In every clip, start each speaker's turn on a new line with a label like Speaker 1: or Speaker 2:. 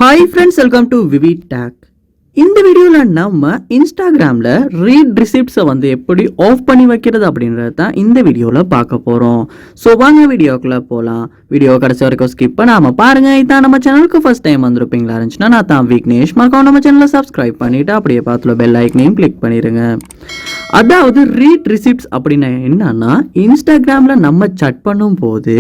Speaker 1: Hi friends, welcome to VividTech. இந்த வீடியோல நம்ம இன்ஸ்டாகிராம்ல ரீட் ரிசிப்ட்ஸை வந்து எப்படி ஆஃப் பண்ணி வைக்கிறது அப்படின்றது தான் இந்த வீடியோல பார்க்க போறோம். ஸோ வாங்க வீடியோக்குள்ள போகலாம். வீடியோ கடைசி வரைக்கும் ஸ்கிப் பண்ணாம பாருங்க. இதான் நம்ம சேனலுக்கு ஃபர்ஸ்ட் டைம் வந்திருப்பீங்களா இருந்துச்சுன்னா நான் தான் விக்னேஷ். மறக்காம நம்ம சேனலை சப்ஸ்கிரைப் பண்ணிட்டு அப்படியே பார்த்துல பெல் ஐக்கனையும் கிளிக் பண்ணிடுங்க. அதாவது ரீட் ரிசிப்ட்ஸ் அப்படின்னா என்னன்னா, இன்ஸ்டாகிராம்ல நம்ம சட் பண்ணும் போது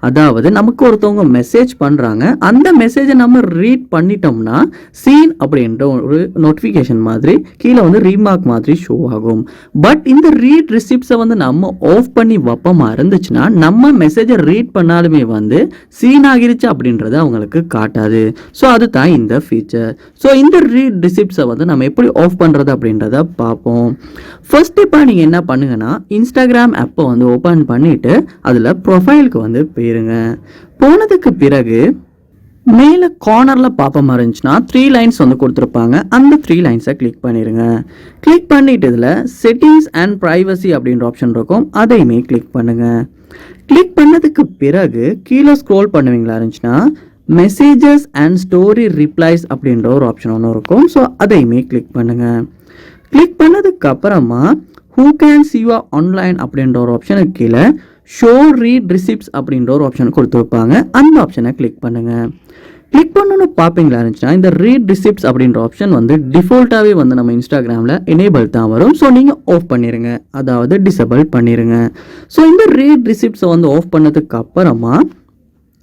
Speaker 1: அதாவது நமக்கு ஒருத்தவங்க மெசேஜ் பண்றாங்க, அந்த மெசேஜை நம்ம ரீட் பண்ணிட்டோம்னா சீன் அப்படின்ற ஒரு நோட்டிஃபிகேஷன் மாதிரி கீழே வந்து ரீமார்க் மாதிரி ஷோ ஆகும். பட் இந்த ரீட் ரிசிப்ட்ஸை வந்து நம்ம ஆஃப் பண்ணி வைப்பமா இருந்துச்சுன்னா நம்ம மெசேஜை ரீட் பண்ணாலுமே வந்து சீன் ஆகிருச்சு அப்படின்றது அவங்களுக்கு காட்டாது. ஸோ அதுதான் இந்த ஃபீச்சர். ஸோ இந்த ரீட் ரிசிப்ட்ஸை வந்து நம்ம எப்படி ஆஃப் பண்ணுறது அப்படின்றத பார்ப்போம். ஃபர்ஸ்ட் இப்போ நீங்கள் என்ன பண்ணுங்கன்னா, இன்ஸ்டாகிராம் ஆப்பை வந்து ஓப்பன் பண்ணிவிட்டு அதில் ப்ரொஃபைலுக்கு வந்து போயிருங்க. போனதுக்கு பிறகு மேலே கார்னரில் பார்ப்ப மாதிரி இருந்துச்சுன்னா 3 லைன்ஸ் வந்து கொடுத்துருப்பாங்க. அந்த 3 லைன்ஸை கிளிக் பண்ணிடுங்க. கிளிக் பண்ணிட்டு இதில் செட்டிங்ஸ் அண்ட் ப்ரைவசி அப்படின்ற ஆப்ஷன் இருக்கும், அதையுமே கிளிக் பண்ணுங்கள். கிளிக் பண்ணதுக்கு பிறகு கீழே ஸ்க்ரோல் பண்ணுவீங்களா இருந்துச்சுன்னா மெசேஜஸ் அண்ட் ஸ்டோரி ரிப்ளைஸ் அப்படின்ற ஒரு ஆப்ஷன் ஒன்று இருக்கும். ஸோ அதையுமே கிளிக் பண்ணுங்கள். கிளிக் பண்ணதுக்கு அப்புறமா who can see you online அப்படின்ற ஒரு ஆப்ஷனுக்கு கீழே ஷோ ரீட் ரிசிப்ட்ஸ் அப்படின்ற ஒரு ஆப்ஷன் கொடுத்துருப்பாங்க. அந்த ஆப்ஷனை கிளிக் பண்ணுங்கள். கிளிக் பண்ணணும்னு பார்ப்பீங்களா இருந்துச்சுன்னா இந்த ரீட் ரிசிப்ட்ஸ் அப்படின்ற ஆப்ஷன் வந்து டிஃபால்ட்டாகவே வந்து நம்ம இன்ஸ்டாகிராமில் எனேபிள் தான் வரும். ஸோ நீங்கள் ஆஃப் பண்ணிடுங்க, அதாவது டிசபிள் பண்ணிடுங்க. ஸோ இந்த ரீட் ரிசிப்ட்ஸை வந்து ஆஃப் பண்ணதுக்கு அப்புறமா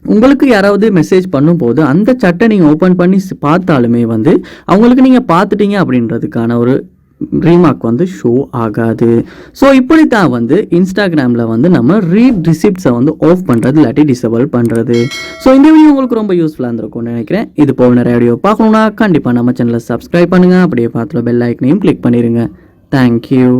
Speaker 1: உங்களுக்கு யாராவது மெசேஜ் பண்ணும்போது அந்த சட்டை நீங்கள் ஓப்பன் பண்ணி பார்த்தாலுமே வந்து அவங்களுக்கு நீங்கள் பார்த்துட்டீங்க அப்படின்றதுக்கான ஒரு ரீமார்க் வந்து ஷோ ஆகாது. ஸோ இப்படி தான் வந்து இன்ஸ்டாகிராமில் வந்து நம்ம ரீட் ரிசிப்ட்ஸை வந்து ஆஃப் பண்ணுறது இல்லாட்டி டிசபிள் பண்ணுறது. ஸோ இந்த வீடியோ உங்களுக்கு ரொம்ப யூஸ்ஃபுல்லாக இருந்திருக்கும்னு நினைக்கிறேன். இது போல் நிறைய வீடியோ பார்க்கணுன்னா கண்டிப்பாக நம்ம சேனலை சப்ஸ்கிரைப் பண்ணுங்கள். அப்படியே பார்த்துல பெல் ஐக்கனையும் கிளிக் பண்ணிடுங்க. தேங்க்யூ.